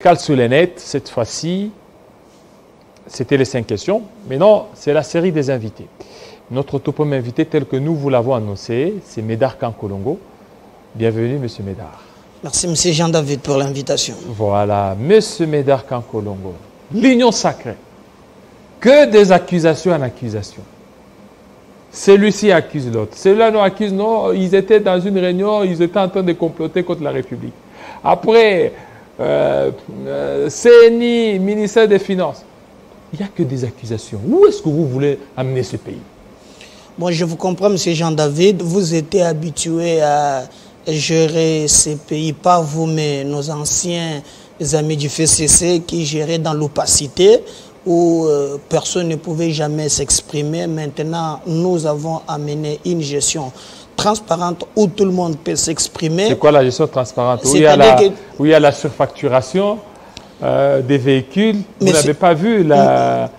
Cale sous les nets, cette fois-ci, c'était les 5 questions. Mais non, c'est la série des invités. Notre topom invité, tel que nous vous l'avons annoncé, c'est Médard Kankolongo. Bienvenue, M. Médard. Merci, M. Jean-David, pour l'invitation. Voilà, M. Médard Kankolongo. L'union sacrée. Que des accusations en accusation. Celui-ci accuse l'autre. Celui-là non accuse, non. Ils étaient dans une réunion, ils étaient en train de comploter contre la République. Après, CNI, ministère des Finances. Il n'y a que des accusations. Où est-ce que vous voulez amener ce pays? Bon, je vous comprends, M. Jean-David. Vous étiez habitué à gérer ces pays, pas vous, mais nos anciens amis du FCC qui géraient dans l'opacité, où personne ne pouvait jamais s'exprimer. Maintenant, nous avons amené une gestion transparente où tout le monde peut s'exprimer. C'est quoi la gestion transparente? Où il y a la surfacturation des véhicules. Vous n'avez pas vu la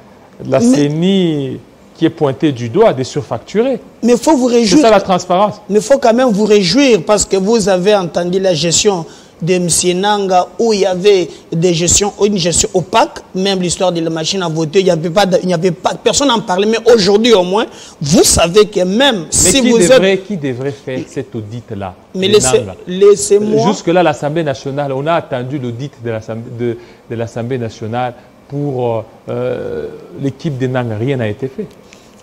CENI qui est pointée du doigt des surfacturés. Mais il faut vous réjouir. C'est ça la transparence. Mais il faut quand même vous réjouir parce que vous avez entendu la gestion de M. Nanga où il y avait une gestion opaque, même l'histoire de la machine à voter, il n'y avait pas, personne n'en parlait, mais aujourd'hui au moins, vous savez que même si vous êtes... Qui devrait faire cet audit-là? Mais laissez-moi... Jusque-là, l'Assemblée nationale, on a attendu l'audit de l'Assemblée nationale pour l'équipe de Nanga, rien n'a été fait.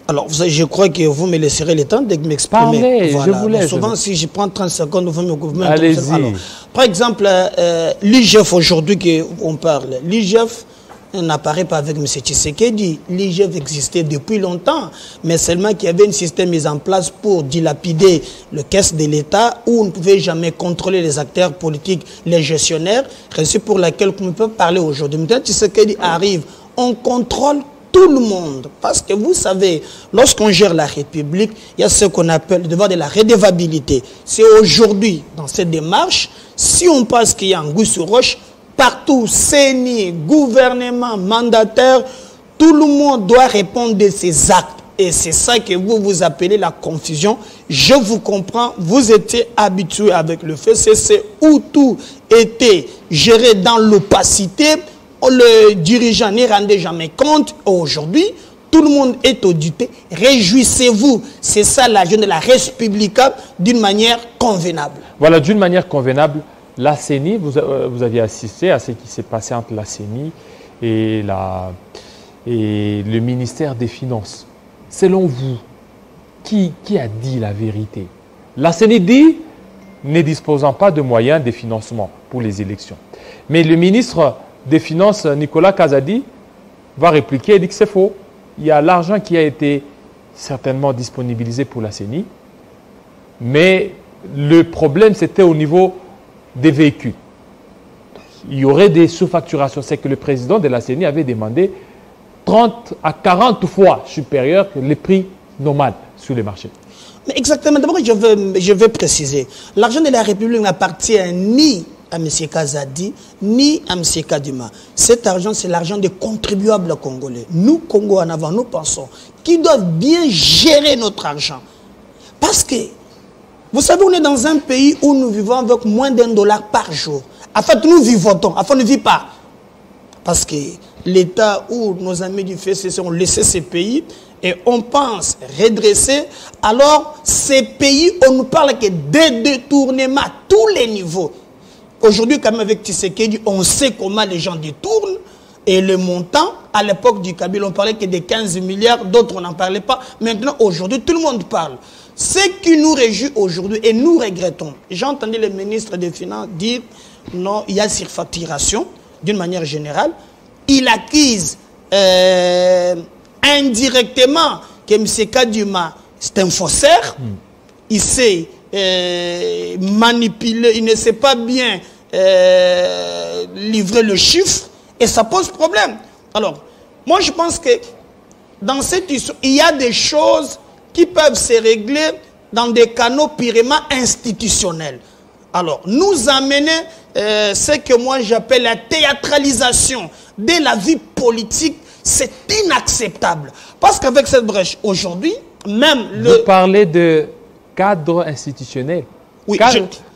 Alors, je crois que vous me laisserez le temps de m'exprimer. Voilà. Je vous laisse. Souvent, si je prends 30 secondes, vous me coupez. Allez-y. Par exemple, l'IGF aujourd'hui qu'on parle, l'IGF n'apparaît pas avec M. Tshisekedi. L'IGF existait depuis longtemps, mais seulement qu'il y avait un système mis en place pour dilapider le caisse de l'État où on ne pouvait jamais contrôler les acteurs politiques, les gestionnaires. C'est pour laquelle on peut parler aujourd'hui. Maintenant, Tshisekedi arrive, on contrôle tout le monde. Parce que vous savez, lorsqu'on gère la République, il y a ce qu'on appelle le devoir de la redevabilité. C'est aujourd'hui, dans cette démarche, si on passe qu'il y a un goût sur roche, partout, CENI, gouvernement, mandataire, tout le monde doit répondre de ses actes. Et c'est ça que vous appelez la confusion. Je vous comprends, vous étiez habitué avec le FCC où tout était géré dans l'opacité. Le dirigeant n'y rendait jamais compte. Aujourd'hui, tout le monde est audité. Réjouissez-vous. C'est ça la jeune de la République d'une manière convenable. Voilà, d'une manière convenable. La CENI, vous aviez assisté à ce qui s'est passé entre la CENI et le ministère des Finances. Selon vous, qui a dit la vérité? La CENI dit, ne disposant pas de moyens de financement pour les élections. Mais le ministre des Finances, Nicolas Kazadi, va répliquer et dit que c'est faux. Il y a l'argent qui a été certainement disponibilisé pour la CENI, mais le problème, c'était au niveau des véhicules. Il y aurait des sous-facturations. C'est que le président de la CENI avait demandé 30 à 40 fois supérieur que les prix normaux sur les marchés. Mais exactement. D'abord, je veux préciser. L'argent de la République n'appartient ni à M. Kazadi, ni à M. Kadima. Cet argent, c'est l'argent des contribuables congolais. Nous, Congo en avant, nous pensons qu'ils doivent bien gérer notre argent. Parce que, vous savez, on est dans un pays où nous vivons avec moins d'$1 par jour. En fait, nous vivons-on, enfin, on ne vit pas. Parce que l'État où nos amis du FCC ont laissé ces pays et on pense redresser, alors ces pays, on nous parle que des détournements à tous les niveaux. Aujourd'hui, quand même, avec Tshisekedi, on sait comment les gens détournent. Et le montant, à l'époque du Kabila, on parlait que de 15 milliards, d'autres, on n'en parlait pas. Maintenant, aujourd'hui, tout le monde parle. Ce qui nous réjouit aujourd'hui, et nous regrettons, j'ai entendu le ministre des Finances dire, non, il y a surfacturation, d'une manière générale. Il accuse indirectement que M. Kadima, c'est un faussaire. Il sait manipuler, il ne sait pas bien livrer le chiffre et ça pose problème. Alors, moi je pense que dans cette histoire, il y a des choses qui peuvent se régler dans des canaux purement institutionnels. Alors, nous amener ce que moi j'appelle la théâtralisation de la vie politique, c'est inacceptable. Parce qu'avec cette brèche, aujourd'hui, même le... Vous parlez de cadre institutionnel. Oui,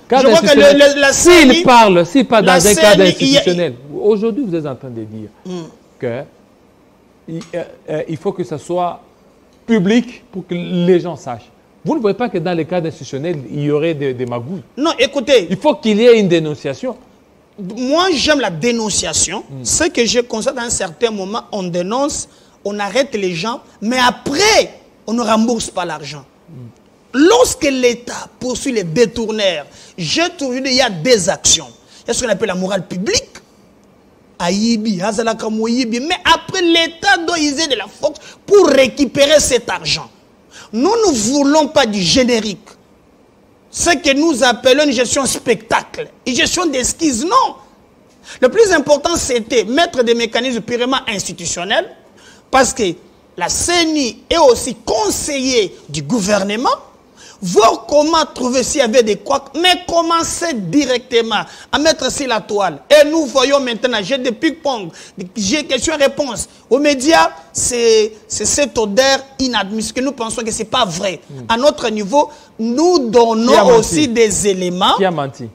Je vois que la CENI... S'il parle dans un cadre institutionnel, aujourd'hui vous êtes en train de dire que il faut que ça soit public pour que les gens sachent. Vous ne voyez pas que dans les cadres institutionnels, il y aurait des magouilles? Non, écoutez... Il faut qu'il y ait une dénonciation. Moi, j'aime la dénonciation. Ce que je constate à un certain moment, on dénonce, on arrête les gens, mais après, on ne rembourse pas l'argent. Lorsque l'État poursuit les détournaires, il y a des actions. Il y a ce qu'on appelle la morale publique. Mais après, l'État doit user de la force pour récupérer cet argent. Nous ne voulons pas du générique. Ce que nous appelons une gestion spectacle, une gestion d'esquisse, non. Le plus important, c'était mettre des mécanismes purement institutionnels, parce que la CENI est aussi conseiller du gouvernement, voir comment trouver s'il y avait des couacs, mais commencer directement à mettre sur la toile. Et nous voyons maintenant, j'ai des ping-pong, j'ai questions-réponses. Aux médias, c'est cette odeur inadmissible, que nous pensons que ce n'est pas vrai. À notre niveau, nous donnons aussi des éléments. Qui a menti?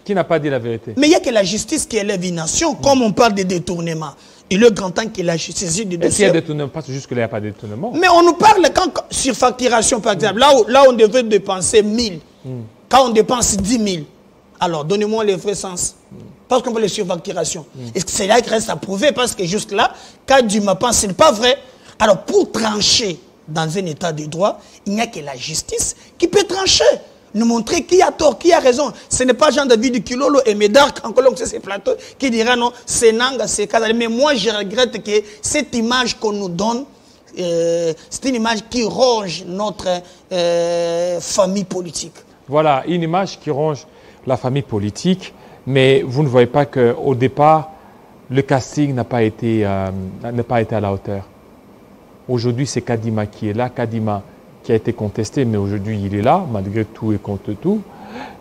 Qui n'a pas dit la vérité? Mais il n'y a que la justice qui élève une nation, comme on parle de détournement. Il est grand temps qu'il a saisi du dossier. Est-ce qu'il y a détournement? Parce que jusque-là, il n'y a pas de détournement. Mais on nous parle sur facturation, par exemple. Là où on devait dépenser 1000. Quand on dépense 10 000. Alors, donnez-moi les vrais sens. Parce qu'on veut les surfacturations. Et c'est là qu'il reste à prouver. Parce que jusque-là, quand du Mapan, ce n'est pas vrai. Alors, pour trancher dans un état de droit, il n'y a que la justice qui peut trancher. Nous montrer qui a tort, qui a raison. Ce n'est pas Jean-David Kilolo et Médard, quand on sait ces plateaux, qui dira non, c'est Nanga, c'est Kazali. Mais moi, je regrette que cette image qu'on nous donne, c'est une image qui ronge notre famille politique. Voilà, une image qui ronge la famille politique, mais vous ne voyez pas qu'au départ, le casting n'a pas été à la hauteur. Aujourd'hui, c'est Kadima qui est là, Kadima qui a été contesté, mais aujourd'hui il est là, malgré tout et contre tout.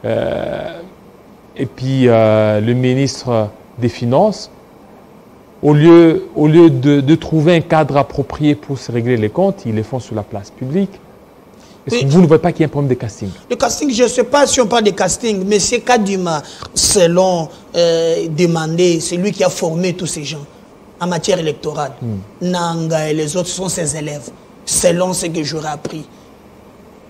Et puis le ministre des Finances, au lieu de trouver un cadre approprié pour se régler les comptes, ils les font sur la place publique. Est-ce que vous ne voyez pas qu'il y a un problème de casting? Le casting, je ne sais pas si on parle de casting, mais c'est Kadima, selon demandé, c'est lui qui a formé tous ces gens en matière électorale. Nanga et les autres sont ses élèves, selon ce que j'aurais appris.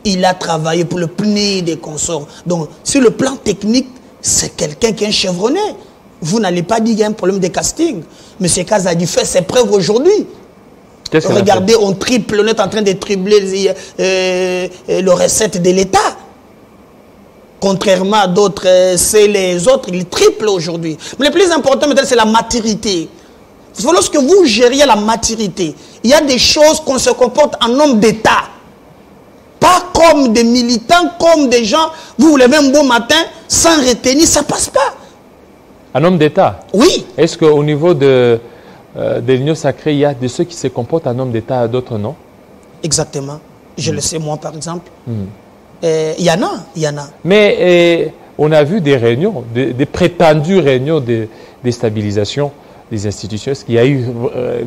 Il a travaillé pour le PNI des consorts. Donc, sur le plan technique, c'est quelqu'un qui est un chevronné. Vous n'allez pas dire qu'il y a un problème de casting. M. Kazadi fait ses preuves aujourd'hui. Regardez, on est en train de tripler le recette de l'État. Contrairement à d'autres, c'est les autres, ils triplent aujourd'hui. Mais le plus important, c'est la maturité. Lorsque vous gériez la maturité, il y a des choses qu'on se comporte en homme d'État. Pas comme des militants, comme des gens, vous vous levez un beau matin, sans retenir, ça ne passe pas. Un homme d'État? Oui. Est-ce qu'au niveau de l'Union sacrée, il y a de ceux qui se comportent en homme d'État, d'autres non? Exactement. Je le sais, moi, par exemple. Il y en a. Mais on a vu des réunions, des prétendues réunions de déstabilisation des institutions. Est-ce qu'il y a eu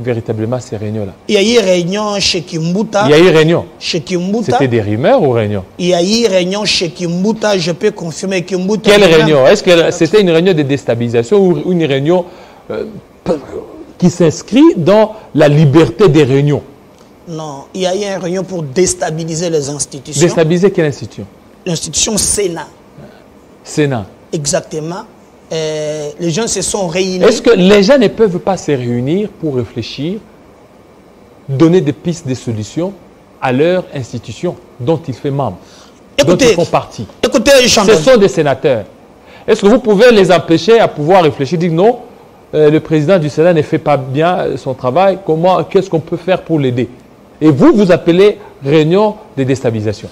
véritablement ces réunions-là? Il y a eu réunion chez Kimbuta. Il y a eu réunion chez Kimbuta. C'était des rumeurs ou réunions? Il y a eu réunion chez Kimbuta. Je peux confirmer Kimbuta. Quelle réunion? Est-ce que c'était une réunion de déstabilisation ou une réunion qui s'inscrit dans la liberté des réunions? Non, il y a eu une réunion pour déstabiliser les institutions. Déstabiliser quelle institution? L'institution Sénat. Sénat. Exactement. Les gens se sont réunis. Est-ce que les gens ne peuvent pas se réunir pour réfléchir, donner des pistes de solutions à leur institution dont ils font membre, dont ils font partie? Écoutez, ce sont des sénateurs. Est-ce que vous pouvez les empêcher à pouvoir réfléchir, dire non, le président du Sénat ne fait pas bien son travail, qu'est-ce qu'on peut faire pour l'aider? Et vous appelez réunion de déstabilisation.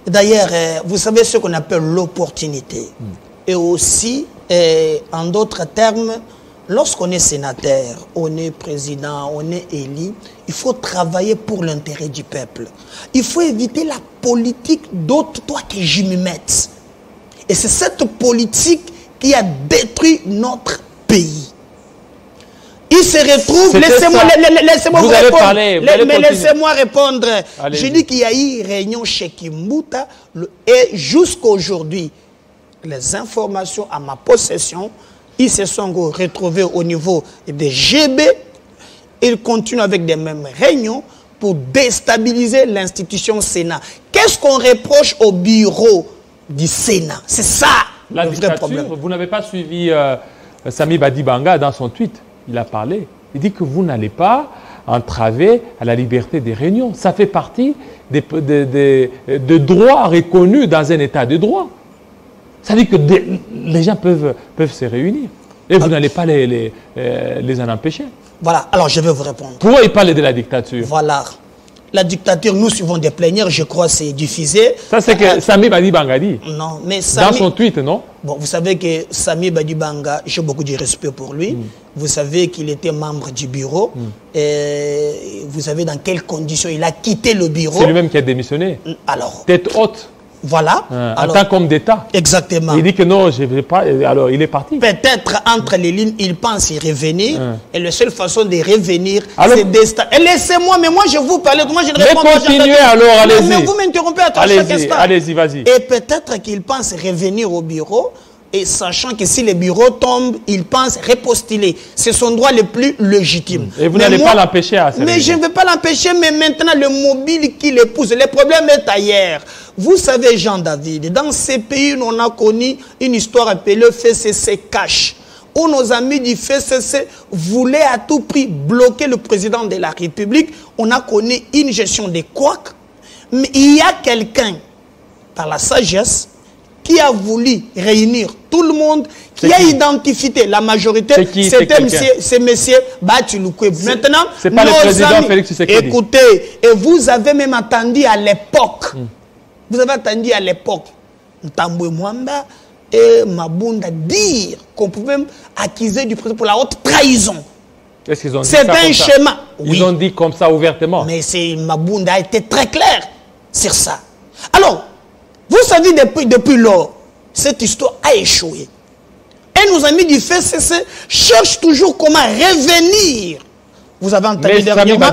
D'ailleurs, vous savez ce qu'on appelle l'opportunité. Et aussi, en d'autres termes, lorsqu'on est sénateur, on est président, on est élu, il faut travailler pour l'intérêt du peuple. Il faut éviter la politique d'autres, toi que je me mette. Et c'est cette politique qui a détruit notre pays. Il se retrouve, laissez-moi répondre. Je dis qu'il y a eu réunion chez Kimbuta et jusqu'à aujourd'hui, les informations à ma possession, ils se sont retrouvés au niveau des GB. Ils continuent avec des mêmes réunions pour déstabiliser l'institution Sénat. Qu'est-ce qu'on reproche au bureau du Sénat? C'est ça le vrai problème. Vous n'avez pas suivi Sami Badibanga dans son tweet. Il a parlé. Il dit que vous n'allez pas entraver à la liberté des réunions. Ça fait partie des droits reconnus dans un état de droit. Ça veut dire que les gens peuvent se réunir. Et vous n'allez pas les en empêcher. Voilà, alors je vais vous répondre. Pourquoi il parle de la dictature? Voilà. La dictature, nous suivons des plénières, je crois c'est diffusé. Ça, c'est que Sami Badibanga dit. Non, mais Sami... Dans son tweet, non? Bon, vous savez que Sami Badibanga, j'ai beaucoup de respect pour lui. Vous savez qu'il était membre du bureau. Et vous savez dans quelles conditions il a quitté le bureau. C'est lui-même qui a démissionné. Alors... Tête haute. Voilà. En tant qu'homme d'État. Exactement. Il dit que non, je ne vais pas. Alors, il est parti. Peut-être entre les lignes, il pense y revenir. Et la seule façon de revenir, c'est déstabiliser. Laissez-moi, mais moi je vous parle. Moi je ne réponds pas. Mais continuez alors, allez-y. Mais vous m'interrompez à chaque instant. Allez-y, vas-y. Et peut-être qu'il pense revenir au bureau. Et sachant que si le bureau tombe, il pense repostuler. C'est son droit le plus légitime. Et vous n'allez pas l'empêcher à ça. Mais je ne vais pas l'empêcher, mais maintenant le mobile qui le pousse. Le problème est ailleurs. Vous savez, Jean-David, dans ces pays, on a connu une histoire appelée FCC Cash, où nos amis du FCC voulaient à tout prix bloquer le président de la République. On a connu une gestion des couacs. Mais il y a quelqu'un, par la sagesse, qui a voulu réunir tout le monde, qui a identifié la majorité, c'est monsieur Bati Lukwebo. Maintenant, c'est pas le président Félix Tshisekedi. Écoutez, et vous avez même attendu à l'époque, vous avez attendu à l'époque, Ntambwe Mwamba et Mabunda dire qu'on pouvait même accuser du président pour la haute trahison. C'est un schéma. Ils ont dit comme ça ouvertement. Mais Mabunda a été très clair sur ça. Alors, vous savez, depuis lors, cette histoire a échoué. Et nos amis du FCC cherchent toujours comment revenir. Vous avez entendu dernièrement.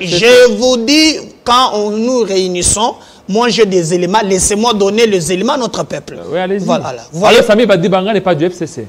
Je vous dis, quand nous réunissons, moi j'ai des éléments, laissez-moi donner les éléments à notre peuple. Oui, allez-y. Voilà. Alors, Sami Badibanga n'est pas du FCC.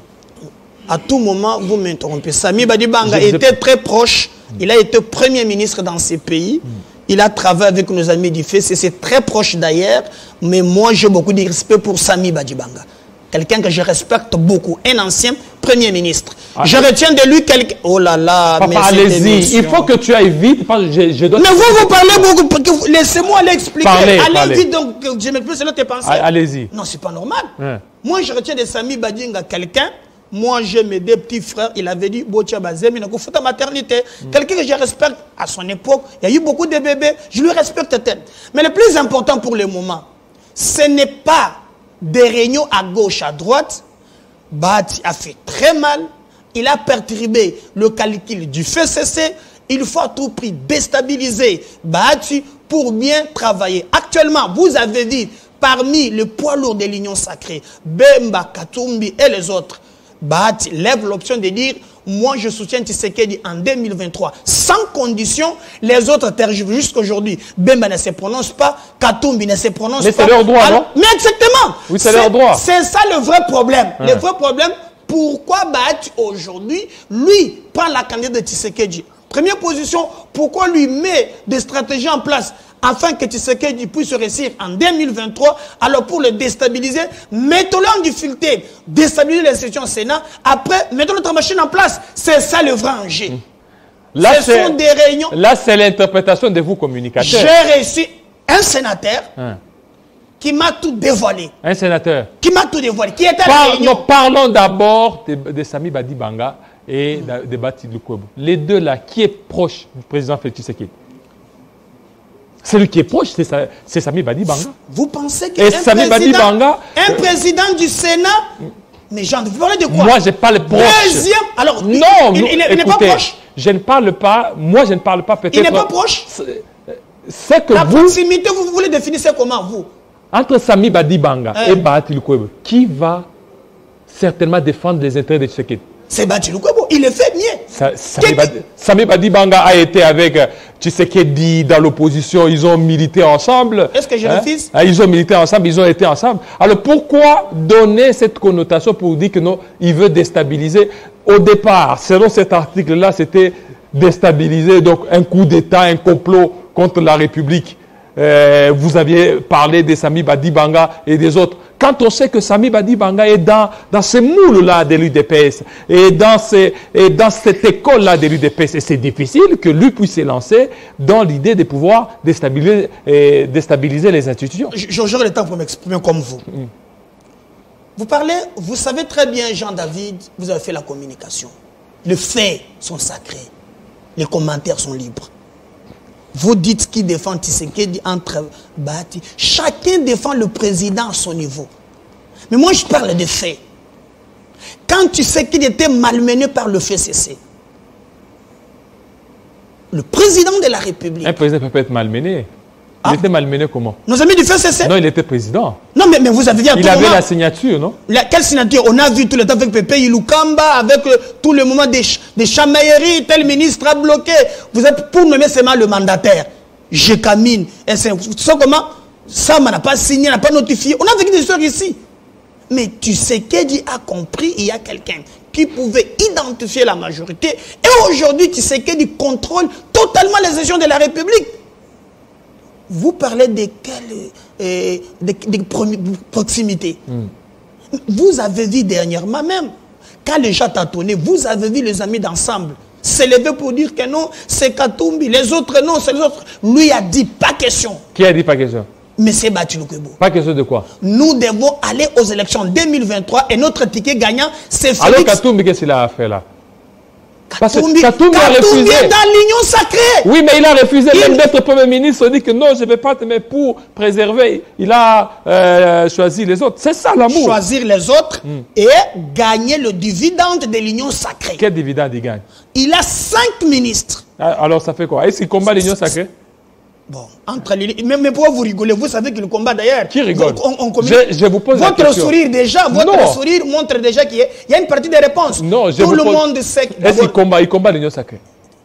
À tout moment, vous m'interrompez. Sami Badibanga était très proche. Il a été Premier ministre dans ces pays. Il a travaillé avec nos amis du FCC, c'est très proche d'ailleurs, mais moi j'ai beaucoup de respect pour Sami Badibanga. Quelqu'un que je respecte beaucoup, un ancien Premier ministre. Je retiens de lui quelqu'un... Oh là là, papa, allez-y, il faut que tu ailles vite. Je dois... Mais vous parlez beaucoup, laissez-moi l'expliquer. Allez-y donc, je ne peux pas te penser. Allez-y. Non, c'est pas normal. Moi je retiens de Sami Badibanga quelqu'un. Moi, j'ai mes deux petits frères, il avait dit, Botia Bazem, il a fait ta maternité. Quelqu'un que je respecte à son époque, il y a eu beaucoup de bébés, je lui respecte tel. Mais le plus important pour le moment, ce n'est pas des réunions à gauche, à droite. Bati a fait très mal, il a perturbé le calcul du FCC. Il faut à tout prix déstabiliser Bati pour bien travailler. Actuellement, vous avez dit, parmi les poids lourds de l'Union sacrée, Bemba, Katumbi et les autres, Bati lève l'option de dire moi je soutiens Tshisekedi en 2023 sans condition. Les autres tergiversent jusqu'aujourd'hui. Bemba ne se prononce pas, Katumbi ne se prononce pas. Mais c'est leur droit, non? Mais exactement. Oui, c'est leur droit. C'est ça le vrai problème. Le vrai problème, pourquoi Bati aujourd'hui, lui, prend la candidature de Tshisekedi? Première position, pourquoi lui met des stratégies en place afin que Tshisekedi puisse réussir en 2023, alors pour le déstabiliser, mettons-le en difficulté, déstabiliser l'institution Sénat, après, mettons notre machine en place. C'est ça le vrai enjeu. Là, ce sont des réunions. Là, c'est l'interprétation de vous, communicateurs. J'ai reçu un sénateur qui m'a tout dévoilé. Un sénateur qui m'a tout dévoilé. Qui était à la réunion. Nous parlons d'abord de Sami Badibanga et de Bati Lukwebo. Les deux là, qui est proche du président Félix Tshisekedi? Celui qui est proche, c'est Sami Badibanga. Vous pensez qu'un président du Sénat, mais Jean, vous parlez de quoi? Moi, je parle proche. Deuxième, alors, non, il n'est pas proche. Je ne parle pas, moi je ne parle pas peut-être. Il n'est pas proche. C'est que la proximité, vous voulez définir ça comment, vous? Entre Sami Badibanga et Bati Lukwebo, qui va certainement défendre les intérêts de Tshisekedi? C'est Bati Lukwebo, il le fait mieux. Sami Badi Banga a été avec Tshisekedi dans l'opposition, ils ont milité ensemble. Est-ce que je refuse? Ils ont milité ensemble, ils ont été ensemble. Alors pourquoi donner cette connotation pour dire que non, il veut déstabiliser? Au départ, selon cet article-là, c'était déstabiliser, donc un coup d'État, un complot contre la République. Vous aviez parlé de Sami Badi Banga et des autres. Quand on sait que Sami Badi Banga est dans ces moules-là de l'UDPS et dans cette école-là de l'UDPS, et c'est difficile que lui puisse se lancer dans l'idée de pouvoir déstabiliser les institutions. J'aurai le temps pour m'exprimer comme vous. Vous parlez, vous savez très bien, Jean-David, vous avez fait la communication. Les faits sont sacrés. Les commentaires sont libres. Vous dites qui défend Tshisekedi entre Bati. Chacun défend le président à son niveau. Mais moi, je parle des faits. Quand Tshisekedi était malmené par le FCC, le président de la République... Un président peut être malmené. Il était malmené comment? Nos amis du FCC? Non, il était président. Non, mais vous avez vu à tout moment... Il avait la signature, non? Quelle signature? On a vu tout le temps avec Pépé Ilukamba, avec tout le moment des chamailleries, tel ministre a bloqué. Vous êtes pour nommer seulement le mandataire. Je camine. Tu sais comment? Ça, on n'a pas signé, on n'a pas notifié. On a vécu des histoires ici. Mais Tshisekedi a compris, il y a quelqu'un qui pouvait identifier la majorité. Et aujourd'hui, Tshisekedi contrôle totalement les régions de la République. Vous parlez de quelle proximité. Vous avez vu dernièrement même, quand les gens tâtonnaient, vous avez vu les amis d'ensemble s'élever pour dire que non, c'est Katumbi, les autres non, c'est les autres. Lui a dit pas question. Qui a dit pas question? Monsieur Bati Lukwebo. Pas question de quoi? Nous devons aller aux élections 2023 et notre ticket gagnant, c'est Félix. Alors Katumbi, qu'est-ce qu'il a fait là? Parce que Katumbi a refusé. est dans l'union sacrée. Oui, mais il a refusé même d'être Premier ministre. Il dit que non, je ne vais pas te mettre pour préserver. Il a choisi les autres. C'est ça l'amour. Choisir les autres et gagner le dividende de l'union sacrée. Quel dividende il gagne? Il a 5 ministres. Alors ça fait quoi? Est-ce qu'il combat l'union sacrée? Bon, entre les... mais pourquoi vous rigolez? Vous savez qu'il combat d'ailleurs. Qui rigole? Je vous pose la question. Votre sourire déjà, votre sourire montre déjà qu'il y a une partie des réponses. Non, tout le monde sait. Est-ce qu'il combat? Il combat l'union sacrée.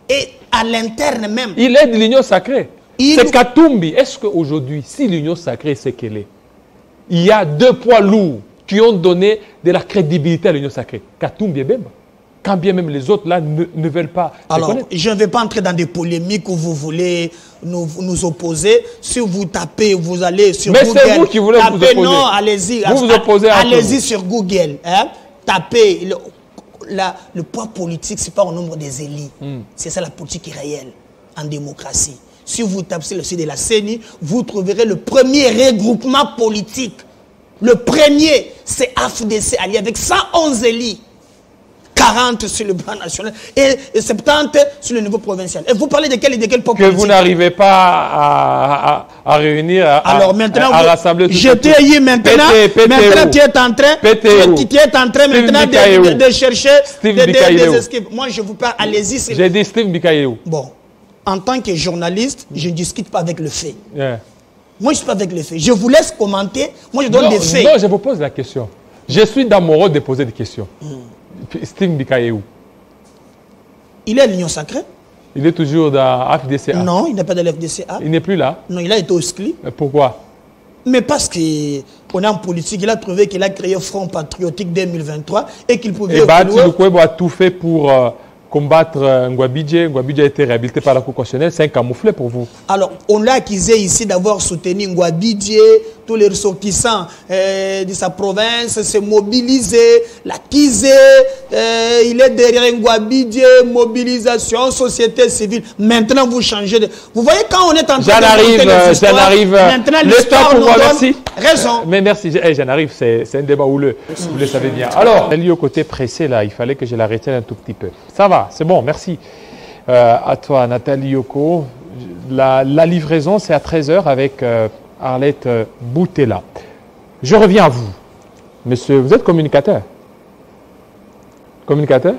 Et à l'interne même. Il aide l'union sacrée. C'est Katumbi. Est-ce qu'aujourd'hui, si l'union sacrée c'est qu'elle est, il y a deux poids lourds qui ont donné de la crédibilité à l'union sacrée. Katumbi et Bemba. Quand bien même les autres là ne veulent pas. Alors, je ne vais pas entrer dans des polémiques où vous voulez nous opposer. Si vous tapez, vous allez sur Google. Mais c'est vous qui voulez vous opposer. Non, allez-y. Vous vous opposez à allez-y sur Google. Hein? Tapez. Le poids politique, ce n'est pas au nombre des élus. C'est ça la politique réelle en démocratie. Si vous tapez sur le site de la CENI, vous trouverez le premier regroupement politique. Le premier, c'est AFDC allié avec 111 élus. 40 sur le plan national et 70 sur le niveau provincial. Et vous parlez de quel peuple que vous n'arrivez pas à réunir, alors maintenant, à rassembler tout je t'ai dit maintenant, maintenant tu es en train maintenant de chercher des escapes. Moi, je vous parle, allez-y. J'ai dit Steve Bikayeou. Bon, en tant que journaliste, je ne discute pas avec le fait. Moi, je ne suis pas avec le fait. Je vous laisse commenter. Moi, je donne des faits. Non, je vous pose la question. Je suis dans mon rôle de poser des questions. Steve Bikayeou. Il est à l'Union sacrée. Il est toujours dans FDCA. Non, il n'est pas dans l'FDCA. Il n'est plus là. Non, il a été exclu. Pourquoi? Mais parce qu'on est en politique, il a trouvé qu'il a créé Front Patriotique 2023 et qu'il pouvait... Et Bati Lukwebo a tout fait pour combattre Ngouabidje. Ngouabidje a été réhabilité par la Cour constitutionnelle. C'est un camouflet pour vous. Alors, on l'a accusé ici d'avoir soutenu Ngouabidje. Tous les ressortissants de sa province se mobiliser, l'accuser. Il est derrière Ngouabidje, mobilisation, société civile. Maintenant, vous changez de... Vous voyez, quand on est en train j'en arrive. Maintenant, l'histoire nous donne raison. Mais merci, j'en arrive, c'est un débat houleux, vous le savez bien. Alors, elle est au côté pressé, là, il fallait que je la retienne un tout petit peu. Ça va, c'est bon, merci. À toi, Nathalie Yoko. La livraison, c'est à 13h avec... Arlette Boutella. Je reviens à vous. Monsieur, vous êtes communicateur? Communicateur?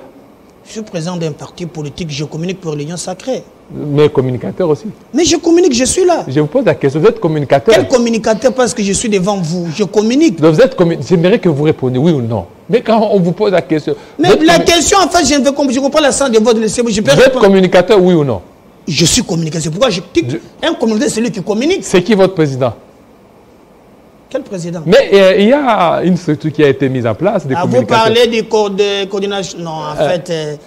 Je suis président d'un parti politique, je communique pour l'Union sacrée. Mais communicateur aussi. Mais je communique, je suis là. Je vous pose la question, vous êtes communicateur? Quel communicateur parce que je suis devant vous? Je communique. Donc vous êtes j'aimerais que vous répondiez oui ou non. Mais quand on vous pose la question... Mais la question, en fait, je comprends la sens de votre laisser. Vous êtes communicateur, oui ou non? Je suis communicateur. C'est pourquoi un communicateur, c'est celui qui communique. C'est qui votre président? Quel président? Mais il y a une structure qui a été mise en place. Vous parlez de coordination. Non, en fait,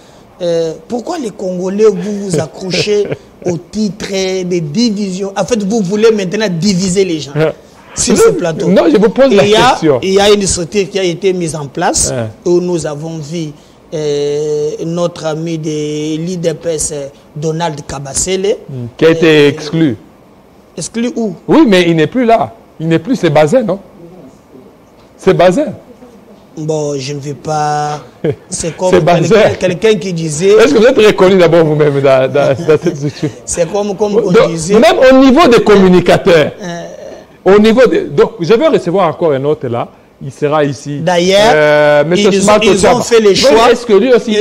pourquoi les Congolais, vous accrochez au titre de division? En fait, vous voulez maintenant diviser les gens sur ce plateau. Non, je vous pose la question. Il y a une structure qui a été mise en place où nous avons vu notre ami de l'IDPS, Donald Kabasele. Qui a été exclu. Exclu où? Oui, mais il n'est plus là. Il n'est plus, c'est Bazin, non? C'est Bazin. Bon, je ne vais pas... C'est comme quelqu'un qui disait... Est-ce que vous êtes reconnu d'abord vous-même dans cette structure? C'est comme on disait... Même au niveau des communicateurs, au niveau de... Donc, je vais recevoir encore un autre là. Il sera ici. D'ailleurs, ils ont fait les choix. Est-ce que lui aussi...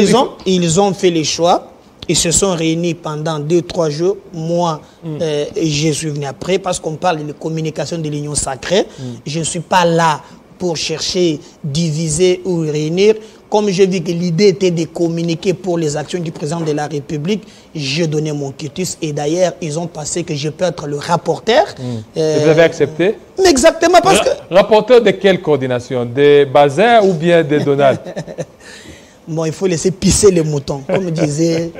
Ils ont fait les choix. Ils se sont réunis pendant 2-3 jours. Moi, je suis venu après parce qu'on parle de communication de l'Union sacrée. Je ne suis pas là pour chercher, diviser ou réunir. Comme j'ai vu que l'idée était de communiquer pour les actions du président de la République, j'ai donné mon quitus. Et d'ailleurs, ils ont pensé que je peux être le rapporteur. Et vous avez accepté? Exactement, parce que... Rapporteur de quelle coordination? Des Bazin ou bien des Donald? Bon, il faut laisser pisser les moutons, comme disait...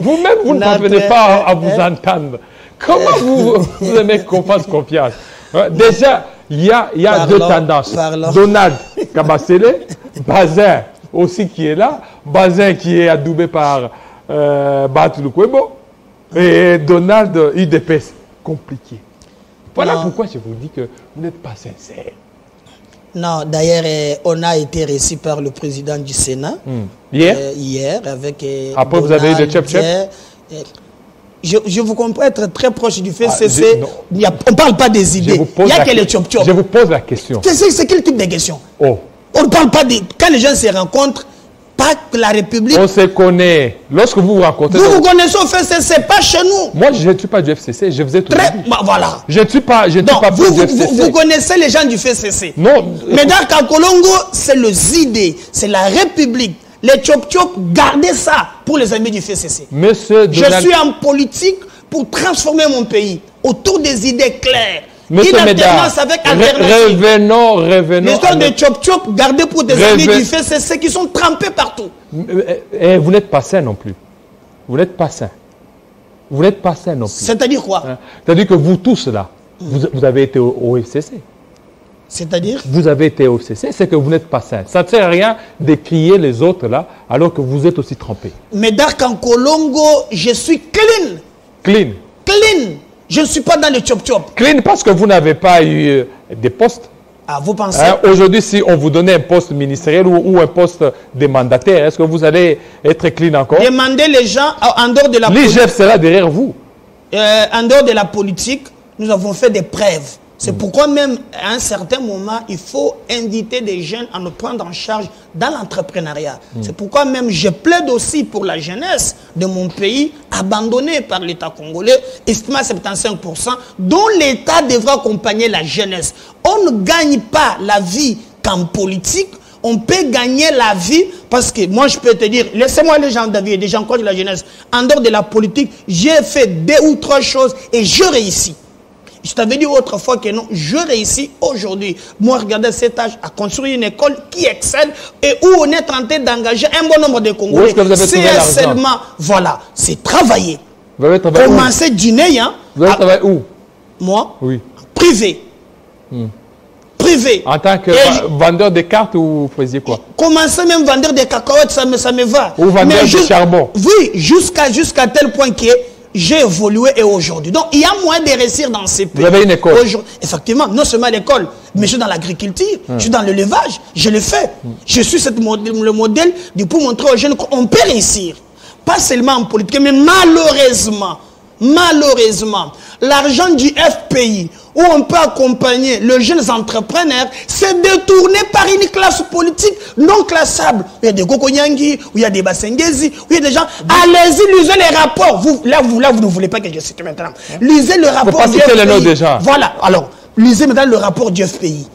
Vous-même, vous ne parvenez pas à vous entendre. Comment vous aimez qu'on fasse confiance? Déjà, il y a deux tendances. Donald Kabasele, Bazin aussi qui est là, Bazin qui est adoubé par Batou Kwebo, et Donald IDPS. Compliqué. Voilà pourquoi je vous dis que vous n'êtes pas sincère. Non, d'ailleurs, on a été reçu par le président du Sénat hier avec... Après, vous avez eu des chep-chep? Je vous comprends être très proche du FCC. On ne parle pas des idées. Il n'y a que les chop-chop. Je vous pose la question. C'est quel type de question? On ne parle pas de... Quand les gens se rencontrent, pas que la République... On se connaît. Lorsque vous vous rencontrez... Vous connaissez au FCC, pas chez nous. Moi, je ne suis pas du FCC. Je vous ai tout dit. Voilà. Je ne suis pas du FCC. Vous connaissez les gens du FCC. Non. Mais dans Kakolongo, c'est le ZID. C'est la République. Les chop-chop, gardez ça pour les amis du FCC. Monsieur Donald... Je suis en politique pour transformer mon pays autour des idées claires. Monsieur Médard, revenons. L'histoire de chop-chop, gardez pour des amis du FCC qui sont trempés partout. Vous n'êtes pas sain non plus. Vous n'êtes pas sain. Vous n'êtes pas sain non plus. C'est-à-dire quoi? C'est-à-dire que vous tous là, vous avez été au FCC. C'est-à-dire? Vous avez été au FCC, c'est que vous n'êtes pas sain. Ça ne sert à rien de crier les autres là, alors que vous êtes aussi trempés. Mais Darkankolongo, je suis clean. Clean. Clean. Je ne suis pas dans le chop-chop. Clean parce que vous n'avez pas eu des postes. Ah, vous pensez? Aujourd'hui, si on vous donnait un poste ministériel ou un poste de mandataire, est-ce que vous allez être clean encore? Demandez les gens en dehors de la politique. L'IGF sera derrière vous. En dehors de la politique, nous avons fait des preuves. C'est pourquoi même à un certain moment, il faut inviter des jeunes à nous prendre en charge dans l'entrepreneuriat. C'est pourquoi même je plaide aussi pour la jeunesse de mon pays abandonnée par l'État congolais, estimé à 75%, dont l'État devra accompagner la jeunesse. On ne gagne pas la vie qu'en politique. On peut gagner la vie parce que moi je peux te dire, laissez-moi les gens d'avis, des gens contre la jeunesse. En dehors de la politique, j'ai fait 2 ou 3 choses et je réussis. Je t'avais dit autrefois que non, je réussis aujourd'hui. Moi, regardez cet âge à construire une école qui excelle et où on est en train d'engager un bon nombre de Congolais. C'est seulement, voilà, c'est travailler. Vous avez travaillé commencer dîner, hein. Vous avez travaillé où? Moi? Oui. Privé. Privé. En tant que vendeur de cartes ou vous faisiez quoi? Commencer même vendeur de cacahuètes, ça me va. Ou vendeur de charbon? Oui, jusqu'à tel point que j'ai évolué et aujourd'hui. Donc, il y a moyen de réussir dans ces pays. Vous avez une école? Effectivement, non seulement l'école, mais je suis dans l'agriculture, je suis dans l'élevage, je le fais. Je suis le modèle pour montrer aux jeunes qu'on peut réussir. Pas seulement en politique, mais malheureusement, l'argent du FPI, où on peut accompagner les jeunes entrepreneurs, c'est détourné par une classe politique non classable. Il y a des Gokonyangi, où il y a des Bassengezi, où il y a des gens. Allez-y, lisez les rapports. Vous ne voulez pas que je cite maintenant. Lisez le rapport du FPI. Voilà. Alors, lisez maintenant le rapport du FPI.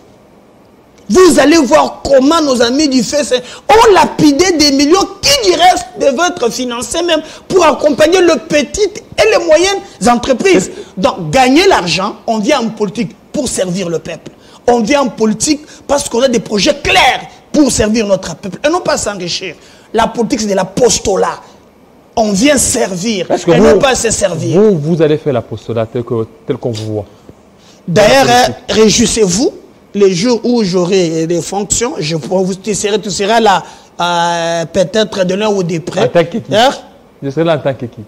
Vous allez voir comment nos amis du FES ont lapidé des millions qui du reste devaient être financés même pour accompagner les petites et les moyennes entreprises. Donc, gagner l'argent, on vient en politique pour servir le peuple. On vient en politique parce qu'on a des projets clairs pour servir notre peuple et non pas s'enrichir. La politique, c'est de l'apostolat. On vient servir et non pas se servir. Vous allez faire l'apostolat tel qu'on vous voit. D'ailleurs, réjouissez-vous. Les jours où j'aurai des fonctions, tu seras là, peut-être de l'un ou des près. En tant que qui? Je serai là en tant que qui?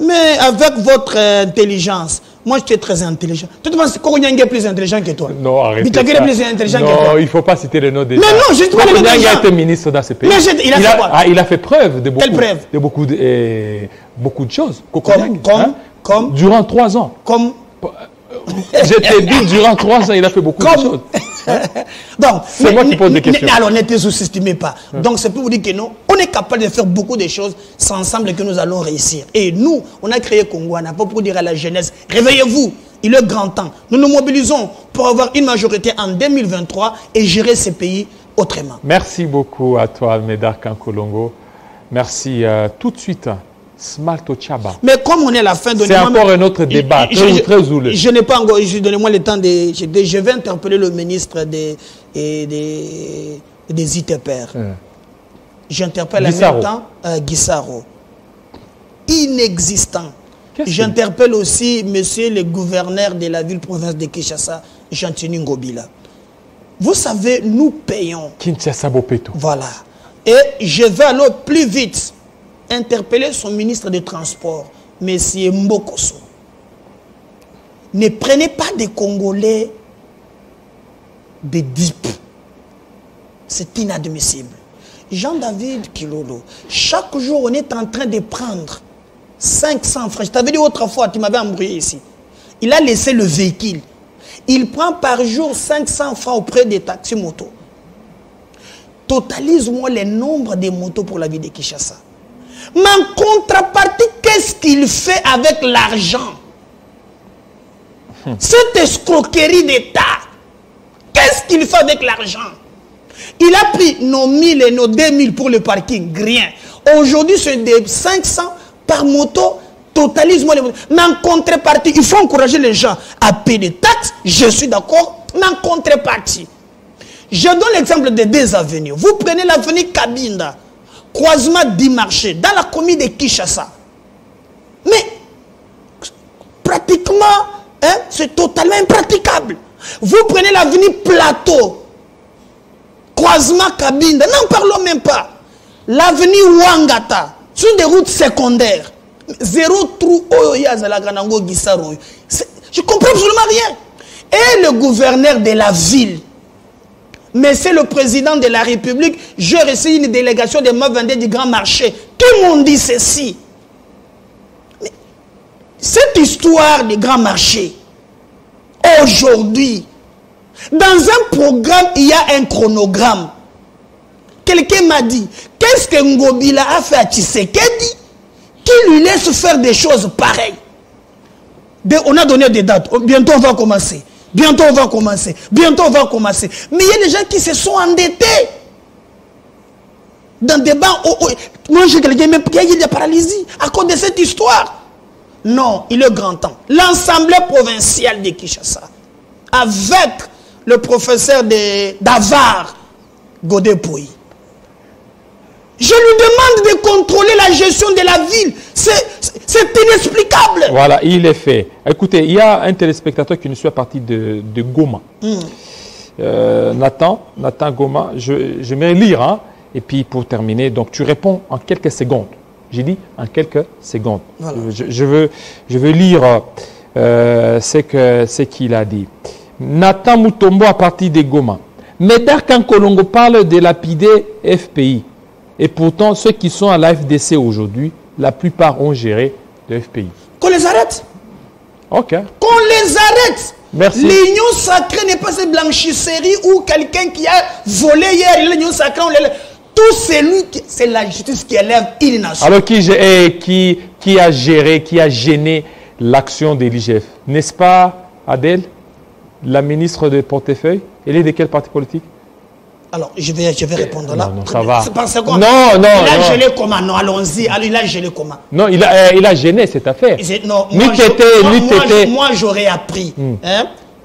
Mais avec votre intelligence, moi je suis très intelligent. Tu te penses que Kokonyangi est plus intelligent que toi? Non, arrêtez. Bitagé est plus intelligent que toi? Non, il ne faut pas citer le nom des gens. Mais non, je ne dis pas le nom des gens. Kokonyangi a été ministre dans ce pays. Mais il a fait quoi? Il a fait preuve de beaucoup, Quelle preuve? De beaucoup de choses. Comme durant 3 ans. Comme je t'ai dit, durant 3 ans, il a fait beaucoup de choses. Donc, c'est moi qui pose des questions. Alors, ne te sous-estimez pas. Donc, c'est pour vous dire que non, on est capable de faire beaucoup de choses. C'est ensemble que nous allons réussir. Et nous, on a créé Congoana pour dire à la jeunesse, réveillez-vous, il est grand temps. Nous nous mobilisons pour avoir une majorité en 2023 et gérer ce pays autrement. Merci beaucoup à toi, Médard Kankolongo. Merci tout de suite. Smalto Chaba. Mais comme on est à la fin de c'est encore un autre débat, très zoulé. Je n'ai pas encore, donnez-moi le temps de... Je vais interpeller le ministre des ITPR. J'interpelle en même temps Guissaro. Inexistant. J'interpelle aussi monsieur le gouverneur de la ville-province de Kinshasa, Jean-Tini Ngobila. Vous savez, nous payons. Kinshasa Bopeto. Voilà. Et je vais aller plus vite. Interpeller son ministre des Transports, M. Mbokoso. Ne prenez pas des Congolais des dupes. C'est inadmissible. Jean-David Kilolo, chaque jour, on est en train de prendre 500 francs. Je t'avais dit autrefois, tu m'avais embrouillé ici. Il a laissé le véhicule. Il prend par jour 500 francs auprès des taxis motos. Totalise-moi le nombre de motos pour la ville de Kinshasa. Mais en contrepartie, qu'est-ce qu'il fait avec l'argent? Cette escroquerie d'État, qu'est-ce qu'il fait avec l'argent? Il a pris nos 1000 et nos 2000 pour le parking, rien. Aujourd'hui, c'est des 500 par moto, totalise-moi les motos. Mais en contrepartie, il faut encourager les gens à payer des taxes, je suis d'accord, mais en contrepartie. Je donne l'exemple de 2 avenues. Vous prenez l'avenue Kabinda, croisement d'Imarché, dans la commune de Kinshasa. Mais, pratiquement, c'est totalement impraticable. Vous prenez l'avenue Plateau, croisement Kabinda, n'en parlons même pas. L'avenue Wangata, sur des routes secondaires. Zéro trou, je comprends absolument rien. Et le gouverneur de la ville, mais c'est le président de la République, j'ai reçu une délégation de Mavendé du Grand Marché. Tout le monde dit ceci. Mais cette histoire du Grand Marché, aujourd'hui, dans un programme, il y a un chronogramme. Quelqu'un m'a dit, qu'est-ce que Ngobila a fait à Tshisekedi qui lui laisse faire des choses pareilles? On a donné des dates. Bientôt, on va commencer. Bientôt, on va commencer. Bientôt, on va commencer. Mais il y a des gens qui se sont endettés. Dans des bancs. Moi, j'ai quelqu'un même qui a eu de la paralysie à cause de cette histoire. Non, il est grand temps. L'Assemblée provinciale de Kinshasa, avec le professeur d'Avar, Godé Pouy, je lui demande de contrôler la gestion de la ville. C'est inexplicable. Voilà, il est fait. Écoutez, il y a un téléspectateur qui nous suit à partir de Goma. Nathan Goma, je vais lire. Hein, et puis pour terminer, donc tu réponds en quelques secondes. J'ai dit en quelques secondes. Voilà. Je veux lire ce qu'il a dit. Nathan Mutombo à partir de Goma. Médard Kankolongo parle de lapider FPI. Et pourtant, ceux qui sont à la FDC aujourd'hui, la plupart ont géré le FPI. Qu'on les arrête. Ok. Qu'on les arrête. L'union sacrée n'est pas cette blanchisserie ou quelqu'un qui a volé hier. L'union sacrée, tout celui qui... C'est la justice qui élève une nation. Alors qui a géré, qui a gêné l'action de l'IGF? N'est-ce pas Adèle, la ministre de portefeuille? Elle est de quel parti politique? Alors, je vais répondre là. Non, ça va. C'est parce que non. Il a gelé comment? Non, allons-y. Alors, il a gelé comment? Non, il a gêné cette affaire. Non, moi j'aurais appris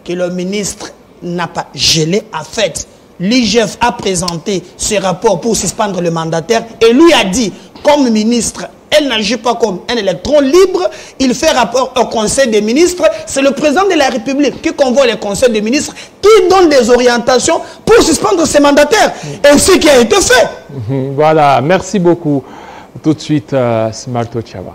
que le ministre n'a pas gelé. En fait, l'IGF a présenté ce rapport pour suspendre le mandataire et lui a dit, comme ministre, elle n'agit pas comme un électron libre, il fait rapport au Conseil des ministres. C'est le président de la République qui convoque le Conseil des ministres, qui donne des orientations pour suspendre ses mandataires. Et ce qui a été fait. Voilà, merci beaucoup. Tout de suite, Smarto Chava.